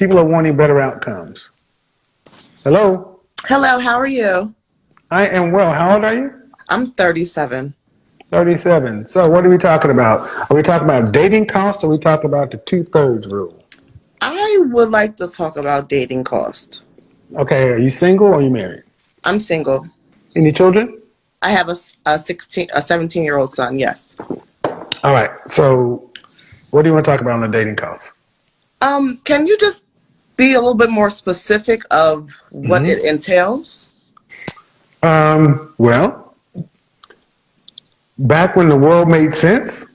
People are wanting better outcomes. Hello? Hello, how are you? I am well. How old are you? I'm 37. 37. So what are we talking about? Are we talking about dating costs or are we talking about the two-thirds rule? I would like to talk about dating cost. Okay, are you single or are you married? I'm single. Any children? I have a 17-year-old son, yes. All right. So what do you want to talk about on the dating costs? Can you just be a little bit more specific of what it Mm-hmm. entails? Well, back when the world made sense,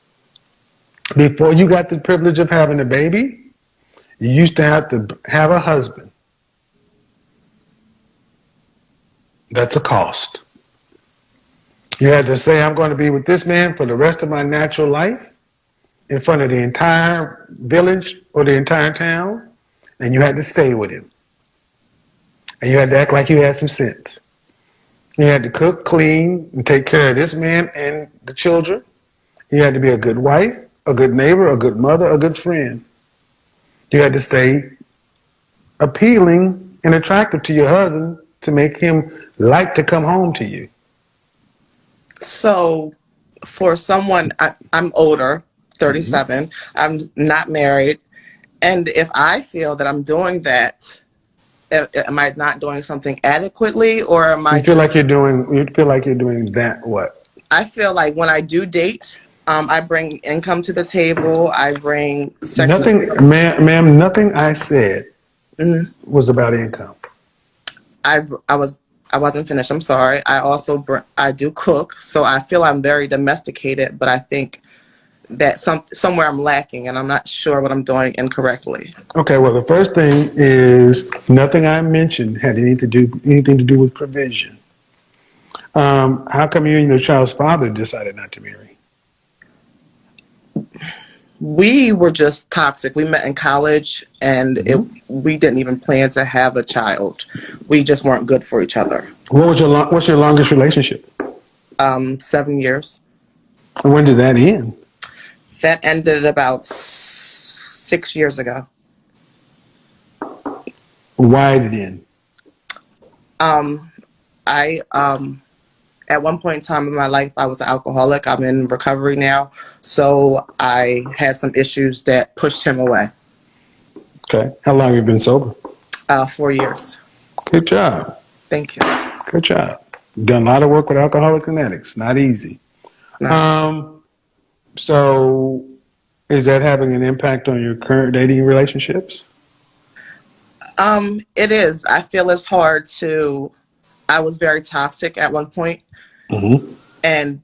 before you got the privilege of having a baby, you used to have a husband. That's a cost. You had to say, I'm going to be with this man for the rest of my natural life in front of the entire village or the entire town, and you had to stay with him. And you had to act like you had some sense. You had to cook, clean, and take care of this man and the children. You had to be a good wife, a good neighbor, a good mother, a good friend. You had to stay appealing and attractive to your husband to make him like to come home to you. So, for someone, I'm older, 37. I'm not married. And if I feel that I'm doing that, am I not doing something adequately, or am I You feel like just... you're doing that what? I feel like when I do date, I bring income to the table. I bring sex. Nothing, ma'am, nothing I said was about income. I wasn't finished. I'm sorry. I also I do cook, so I feel I'm very domesticated. But I think that somewhere I'm lacking, and I'm not sure what I'm doing incorrectly. Okay, well, the first thing is nothing I mentioned had anything to do with provision. How come you and your child's father decided not to marry? We were just toxic. We met in college, and we didn't even plan to have a child. We just weren't good for each other. What's your longest relationship? 7 years. And when did that end? That ended about 6 years ago. Why did it end? I At one point in time in my life, I was an alcoholic. I'm in recovery now. So I had some issues that pushed him away. Okay. How long have you been sober? 4 years. Good job. Thank you. Good job. Done a lot of work with alcoholics and addicts. Not easy. No. So is that having an impact on your current dating relationships? It is. I feel it's hard to... I was very toxic at one point. And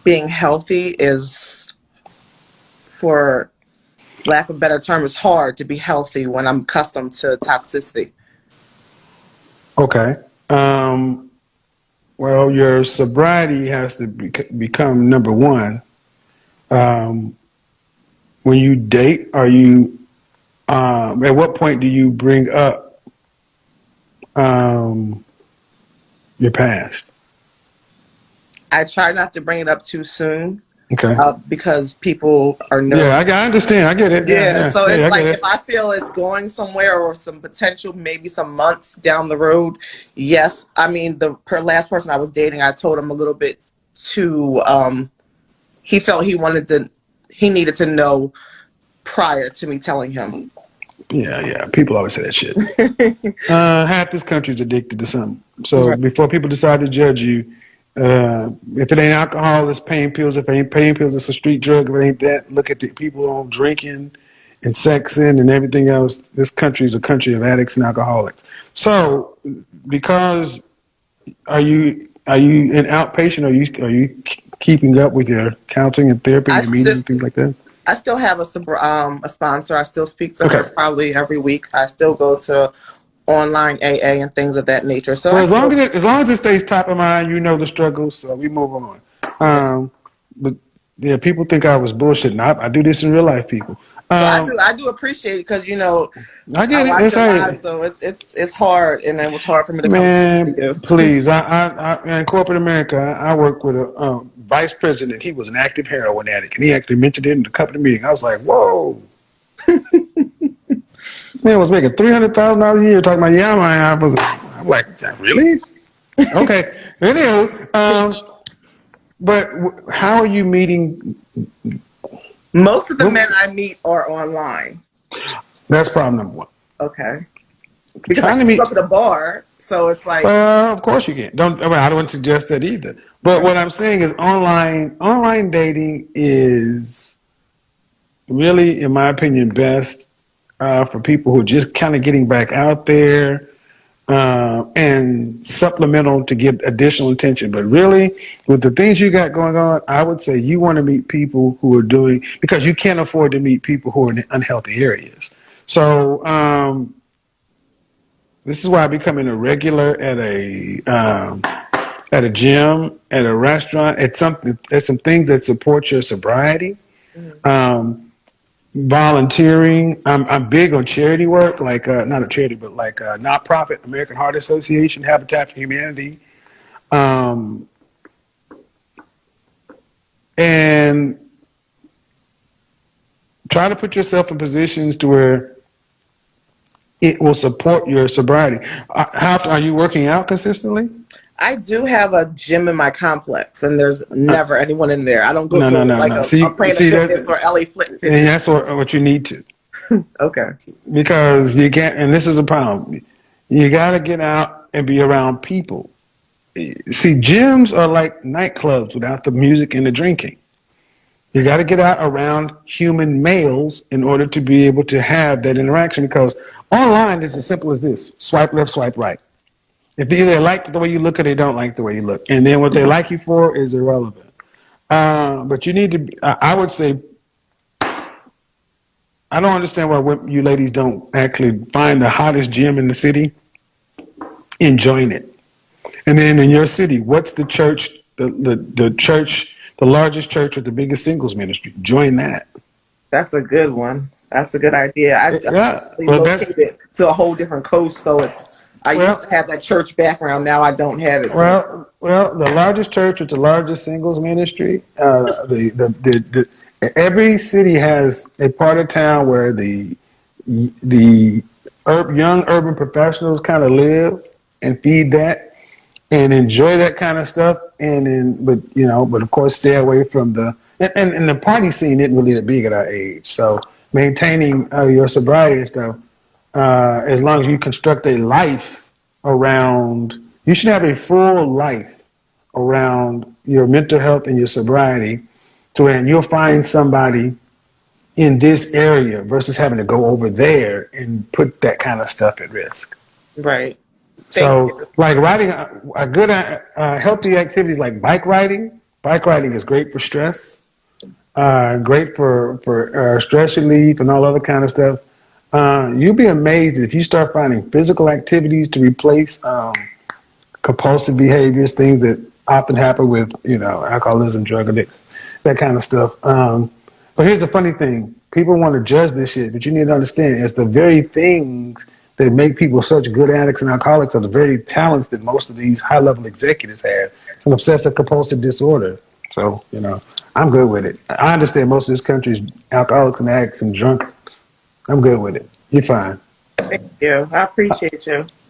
being healthy is, for lack of a better term, it's hard to be healthy when I'm accustomed to toxicity. Okay. Well, your sobriety has to become number one. When you date, are you, at what point do you bring up your past? I try not to bring it up too soon. Okay. Because people are nervous. Yeah, I understand. I get it. Yeah, so it's like it. if I feel it's going somewhere or some potential, maybe some months down the road, yes. I mean, the last person I was dating, I told him a little bit too. He felt he needed to know prior to me telling him. Yeah. People always say that shit. Half this country's addicted to something. So before people decide to judge you, if it ain't alcohol, it's pain pills. If it ain't pain pills, it's a street drug. If it ain't that, look at the people on drinking and sexing and everything else. This country is a country of addicts and alcoholics. So, because are you an outpatient? Are you keeping up with your counseling and therapy and meetings and things like that? I still have a sponsor. I still speak to her probably every week. I still go to online AA and things of that nature. So as long as it stays top of mind, you know the struggles. So we move on. But yeah, people think I was bullshitting. I do this in real life, people. I do appreciate it because I get I it. so it's hard, and it was hard for me to come to you. Please, I in corporate America, I work with a vice president. He was an active heroin addict, and he actually mentioned it in the company meeting. I was like, whoa. man was making $300,000 a year talking about, yeah, man. I'm like, really? Okay. Anywho, but how are you meeting? Most of the men I meet are online. That's problem number one. Okay. Because I Trying to can meet. go to the bar, so it's like. Well, of course you can. I don't suggest that either. But what I'm saying is online dating is really, in my opinion, best for people who are just kind of getting back out there, and supplemental to get additional attention. But really, with the things you got going on, I would say you want to meet people who are doing, because you can't afford to meet people who are in unhealthy areas. So this is why becoming a regular at a gym, at a restaurant, there's some things that support your sobriety. Volunteering. I'm big on charity work, like not a charity, but like a nonprofit, American Heart Association, Habitat for Humanity, and try to put yourself in positions to where it will support your sobriety. How often are you working out consistently? I do have a gym in my complex, and there's never anyone in there. I don't go No. a Planet Fitness or LA Fitness. And that's what you need to. Okay. Because you can't, and this is a problem. You got to get out and be around people. See, gyms are like nightclubs without the music and the drinking. You got to get out around human males in order to be able to have that interaction, because online is as simple as this: swipe left, swipe right. If they either like the way you look or they don't like the way you look. And then what they like you for is irrelevant. But you need to, I would say, I don't understand why you ladies don't actually find the hottest gym in the city and join it. And then in your city, what's the church, the church, the largest church with the biggest singles ministry? Join that. That's a good one. That's a good idea. I located to a whole different coast, so I used to have that church background. Now I don't have it. So. Well, the largest church with the largest singles ministry. Every city has a part of town where the young urban professionals kind of live and feed that and enjoy that kind of stuff. But of course, stay away from and the party scene isn't really that big at our age. So maintaining your sobriety and stuff. As long as you construct a life around, you should have a full life around your mental health and your sobriety, to where you'll find somebody in this area versus having to go over there and put that kind of stuff at risk. Right. So, like riding a good, healthy activities like bike riding. Bike riding is great for stress, great for stress relief and all other kind of stuff. You'll be amazed if you start finding physical activities to replace compulsive behaviors, things that often happen with, alcoholism, drug addiction, that kind of stuff. But here's the funny thing. People want to judge this shit, but you need to understand it's the very things that make people such good addicts and alcoholics are the very talents that most of these high-level executives have. It's an obsessive-compulsive disorder. So, I'm good with it. I understand most of this country's alcoholics and addicts and drunk. I'm good with it. You're fine. Thank you. I appreciate you.